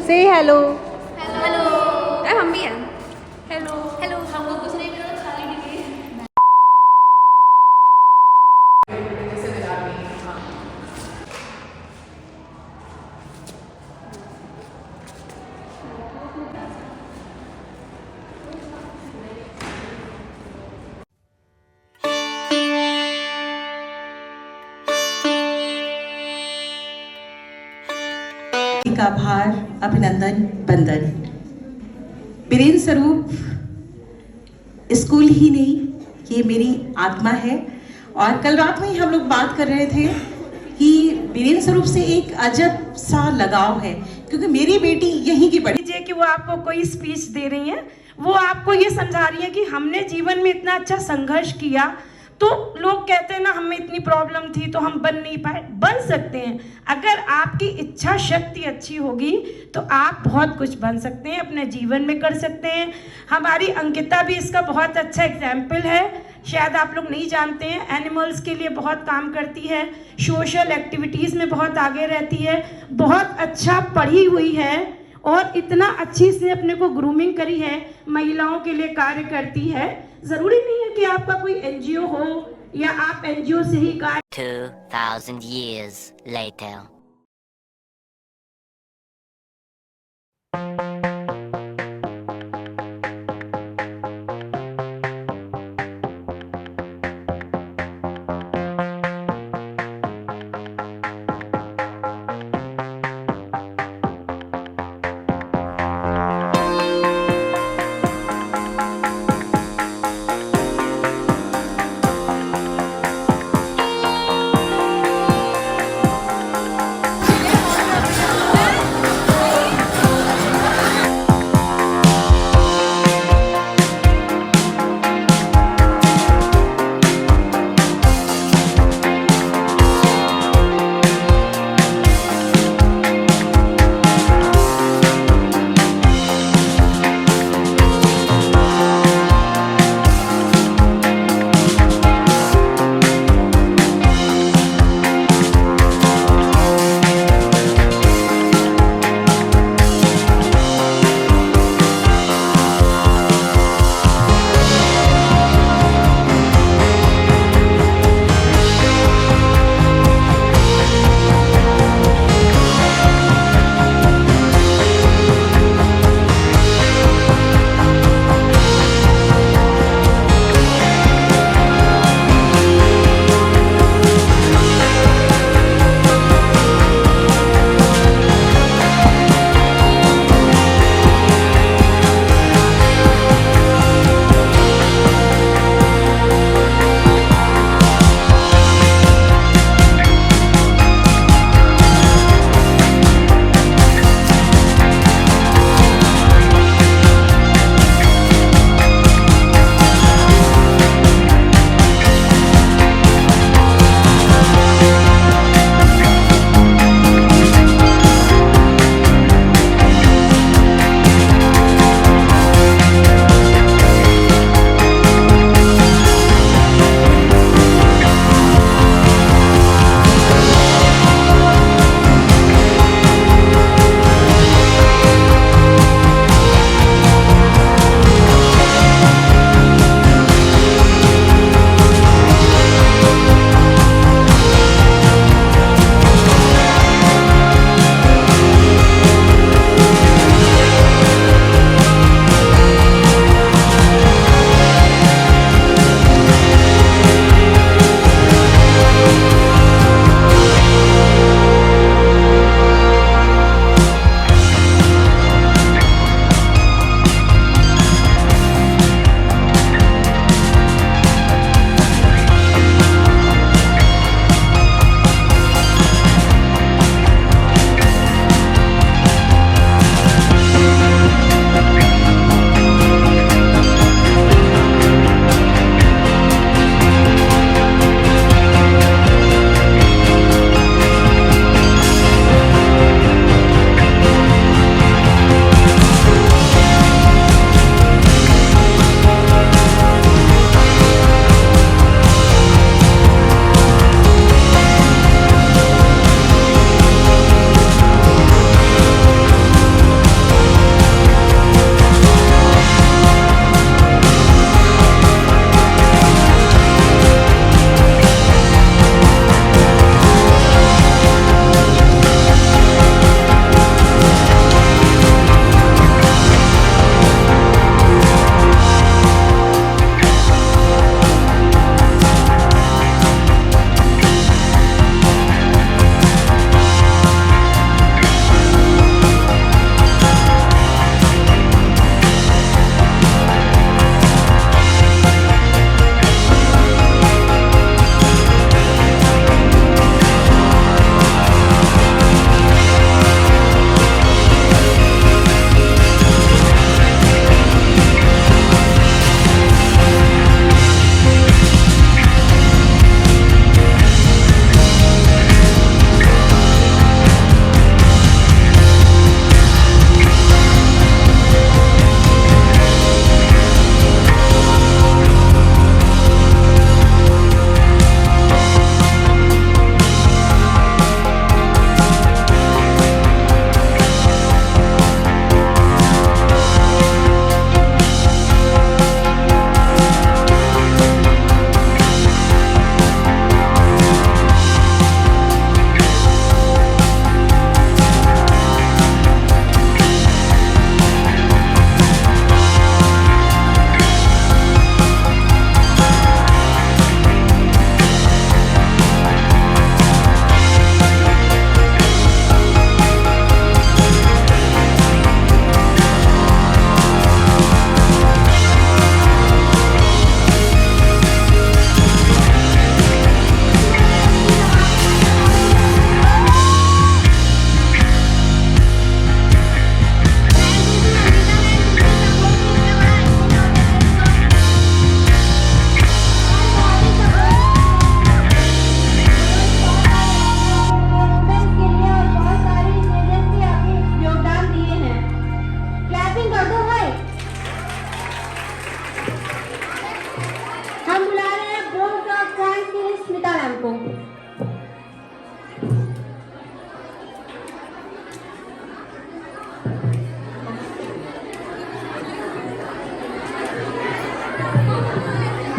से hello. Hello. अरे हम भी हैं। Hello hello. हम लोग कुछ नहीं कर रहे, खाली डिग्री। का आभार, अभिनंदन, बंदन। वीरेंद्र स्वरूप स्कूल ही नहीं, ये मेरी आत्मा है। और कल रात में ही हम लोग बात कर रहे थे कि वीरेंद्र स्वरूप से एक अजब सा लगाव है, क्योंकि मेरी बेटी यहीं की पढ़ी। कि वो आपको कोई स्पीच दे रही हैं, वो आपको ये समझा रही है कि हमने जीवन में इतना अच्छा संघर्ष किया, तो लोग कहते हैं ना हमें इतनी प्रॉब्लम थी तो हम बन नहीं पाए। बन सकते हैं, अगर आपकी इच्छा शक्ति अच्छी होगी तो आप बहुत कुछ बन सकते हैं, अपने जीवन में कर सकते हैं। हमारी अंकिता भी इसका बहुत अच्छा एग्जाम्पल है। शायद आप लोग नहीं जानते हैं, एनिमल्स के लिए बहुत काम करती है, सोशल एक्टिविटीज़ में बहुत आगे रहती है, बहुत अच्छा पढ़ी हुई है और इतना अच्छी से अपने को ग्रूमिंग करी है, महिलाओं के लिए कार्य करती है। जरूरी नहीं है कि आपका कोई एनजीओ हो या आप एनजीओ से ही कार्य। 2000 years later.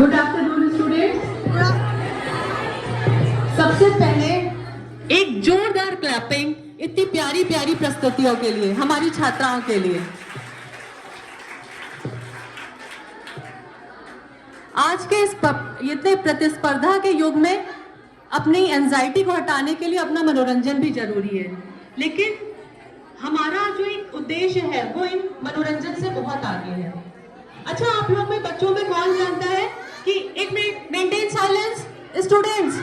Good afternoon students. सबसे पहले एक जोरदार क्लैपिंग इतनी प्यारी प्यारी प्रस्तुतियों के लिए, हमारी छात्राओं के लिए। आज के इस इतने प्रतिस्पर्धा के युग में अपनी एंजाइटी को हटाने के लिए अपना मनोरंजन भी जरूरी है, लेकिन हमारा जो एक उद्देश्य है वो इन मनोरंजन से बहुत आगे है। अच्छा, आप लोग में बच्चों में कौन जानता है कि एक मिनट मेंटेन साइलेंस स्टूडेंट्स,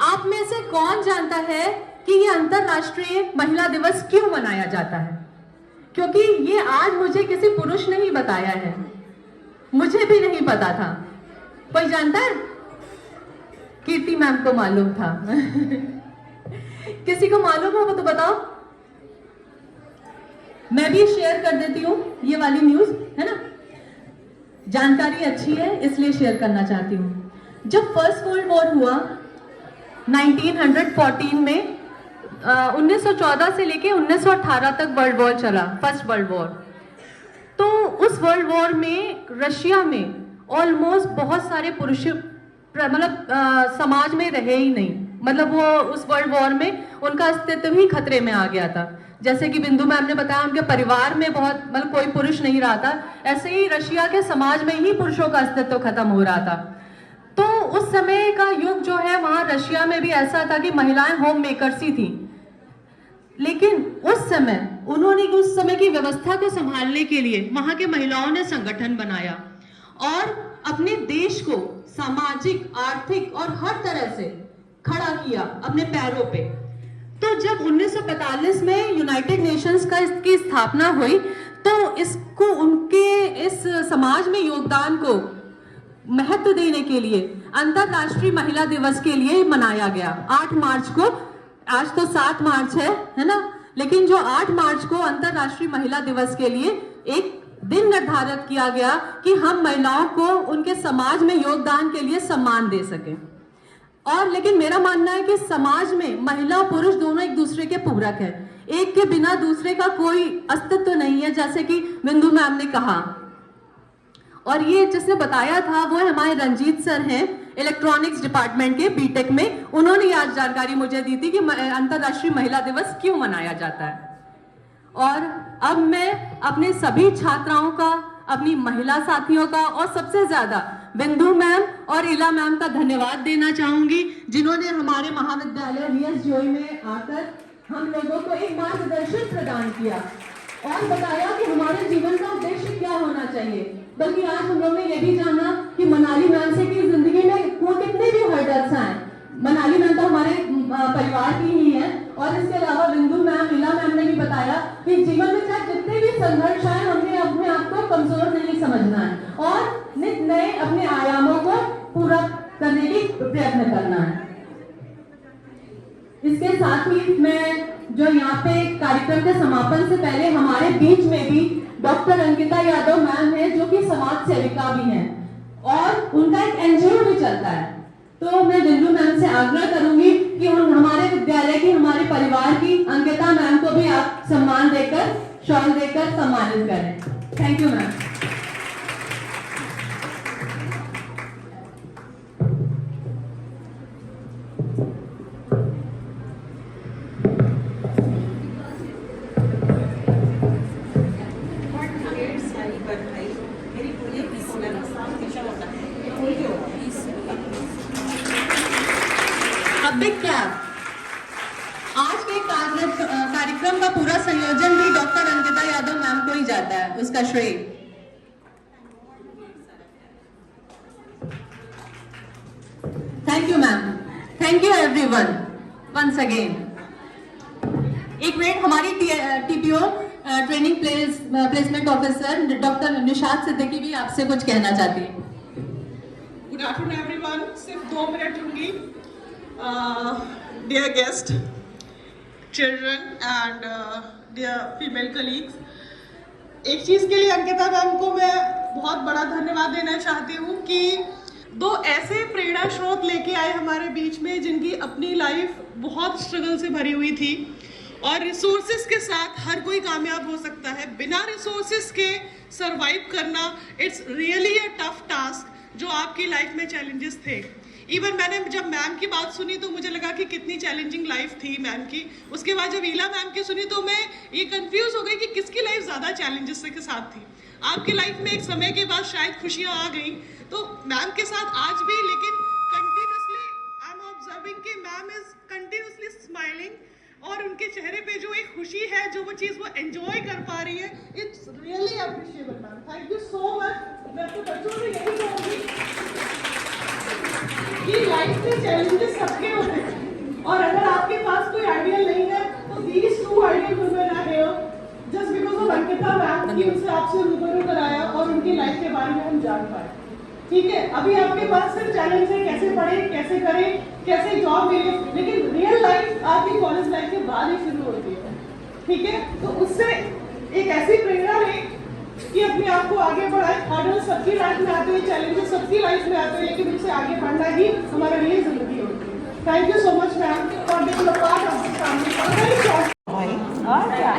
आप में से कौन जानता है कि ये अंतरराष्ट्रीय महिला दिवस क्यों मनाया जाता है? क्योंकि ये आज मुझे किसी पुरुष ने ही बताया है, मुझे भी नहीं पता था। कोई जानता है? कीर्ति मैम को मालूम था। किसी को मालूम हो तो बताओ, मैं भी शेयर कर देती हूँ ये वाली न्यूज, है ना। जानकारी अच्छी है इसलिए शेयर करना चाहती हूँ। जब फर्स्ट वर्ल्ड वॉर हुआ 1914 में, 1914 से लेके 1918 तक वर्ल्ड वॉर चला, फर्स्ट वर्ल्ड वॉर। तो उस वर्ल्ड वॉर में रशिया में ऑलमोस्ट बहुत सारे पुरुष मतलब समाज में रहे ही नहीं, मतलब वो उस वर्ल्ड वॉर में उनका अस्तित्व ही खतरे में आ गया था। जैसे कि बिंदु मैम ने बताया, उनके परिवार में बहुत मतलब कोई पुरुष नहीं रहा था, ऐसे ही रशिया के समाज में ही पुरुषों का अस्तित्व खत्म हो रहा था। तो उस समय का युग जो है वहां रशिया में भी ऐसा था कि महिलाएं होम मेकर्स ही थी, लेकिन उस समय उन्होंने उस समय की व्यवस्था को संभालने के लिए वहां के महिलाओं ने संगठन बनाया और अपने देश को सामाजिक, आर्थिक और हर तरह से खड़ा किया अपने पैरों पे। तो जब 1945 में यूनाइटेड नेशंस का इसकी स्थापना हुई तो इसको उनके इस समाज में योगदान को महत्व देने के लिए अंतरराष्ट्रीय महिला दिवस के लिए मनाया गया 8 मार्च को। आज तो 7 मार्च है ना, लेकिन जो 8 मार्च को अंतरराष्ट्रीय महिला दिवस के लिए एक दिन निर्धारित किया गया कि हम महिलाओं को उनके समाज में योगदान के लिए सम्मान दे सकें। और लेकिन मेरा मानना है कि समाज में महिला पुरुष दोनों एक दूसरे के पूरक है, एक के बिना दूसरे का कोई अस्तित्व नहीं है, जैसे कि बिंदु मैम ने कहा। और ये जिसने बताया था वो हमारे रंजीत सर हैं, इलेक्ट्रॉनिक्स डिपार्टमेंट के बीटेक में। उन्होंने आज जानकारी मुझे दी थी कि अंतरराष्ट्रीय महिला दिवस क्यों मनाया जाता है। और अब मैं अपने सभी छात्राओं का, अपनी महिला साथियों का और सबसे ज्यादा बिंदु मैम और इला मैम का धन्यवाद देना चाहूंगी, जिन्होंने हमारे महाविद्यालय VSGOE में आकर हम लोगों को एक मार्गदर्शन प्रदान किया और बताया कि हमारे जीवन का उद्देश्य क्या होना चाहिए। बल्कि आज हम लोग ने ये भी जाना कि मनाली मैम से कि जिंदगी में वो कितने भी हर्डल्स आए, मनाली मैम तो हमारे परिवार की ही है, और इसके अलावा बिंदु मैम, इला मैम ने भी बताया कि जीवन में चाहे जितने भी संघर्ष आए हमने अपने आप को कमजोर नहीं समझना है और नित नए अपने आयामों को पूरा करने की प्रयत्न करना है। इसके साथ ही मैं जो यहाँ पे कार्यक्रम के समापन से पहले हमारे बीच में भी डॉक्टर अंकिता यादव मैम है, जो कि समाज सेविका भी हैं और उनका एक NGO भी चलता है। तो मैं बिंदु मैम से आग्रह करूंगी कि हमारे विद्यालय की, हमारे परिवार की अंकिता मैम को भी आप सम्मान देकर, शॉल देकर सम्मानित करें। Thank you ma'am. Big clap. आज के कार्यक्रम का पूरा संयोजन भी डॉक्टर अंकिता यादव मैम को ही जाता है, उसका श्रेय। Thank you ma'am, thank you everyone once again. एक मिनट, हमारी TPO training placement officer doctor Nishat Siddiqui भी आपसे कुछ कहना चाहती है। Good afternoon everyone. सिर्फ 2 मिनट लूंगी। Dear guest, children and dear female colleagues, एक चीज़ के लिए अंकिता मैम को मैं बहुत बड़ा धन्यवाद देना चाहती हूँ कि 2 ऐसे प्रेरणा स्रोत लेके आए हमारे बीच में, जिनकी अपनी लाइफ बहुत स्ट्रगल से भरी हुई थी और रिसोर्सेज के साथ हर कोई कामयाब हो सकता है। बिना रिसोर्सेज के सरवाइव करना it's really a tough task. जो आपकी लाइफ में चैलेंजेस थे, इवन मैंने जब मैम की बात सुनी तो मुझे लगा कि कितनी चैलेंजिंग लाइफ थी मैम की। उसके बाद जब ईला मैम की सुनी तो मैं ये कंफ्यूज हो गई कि किसकी लाइफ ज़्यादा चैलेंजेस के साथ थी। आपकी लाइफ में एक समय के बाद शायद खुशियाँ आ गई, तो मैम के साथ आज भी, लेकिन कंटिन्यूसली आई एम ऑब्जर्विंग कि मैम इज कंटिन्यूसली स्माइलिंग और उनके चेहरे पे जो एक खुशी है, जो वो चीज़ वो एंजॉय कर पा रही है, it's really appreciable ma'am. Thank you so much. मैं तो बच्चों से यही कहूँगी कि लाइफ में चैलेंजेस सबके होते हैं, और अगर आपके पास कोई आइडियल नहीं है तो these two ideal women are here just because of Ankita ma'am की उनसे आपसे रूबरू कराया और उनकी लाइफ के बारे में हम जान पाए। ठीक है, अभी आपके पास सिर्फ चैलेंज है कैसे पढ़े, कैसे करें, कैसे जॉब मिले, लेकिन रियल लाइफ आपकी कॉलेज लाइफ के बाद ही शुरू होती है। ठीक है, तो उससे एक ऐसी प्रेरणा लें कि अपने आप को आगे बढ़ाए। हर्डल सबकी लाइफ में आते हैं, चैलेंजेस सबकी लाइफ में आते हैं, लेकिन उससे आगे बढ़ना ही हमारा लिए जिंदगी होती है। Thank you so much ma'am for being a part of this family. और क्या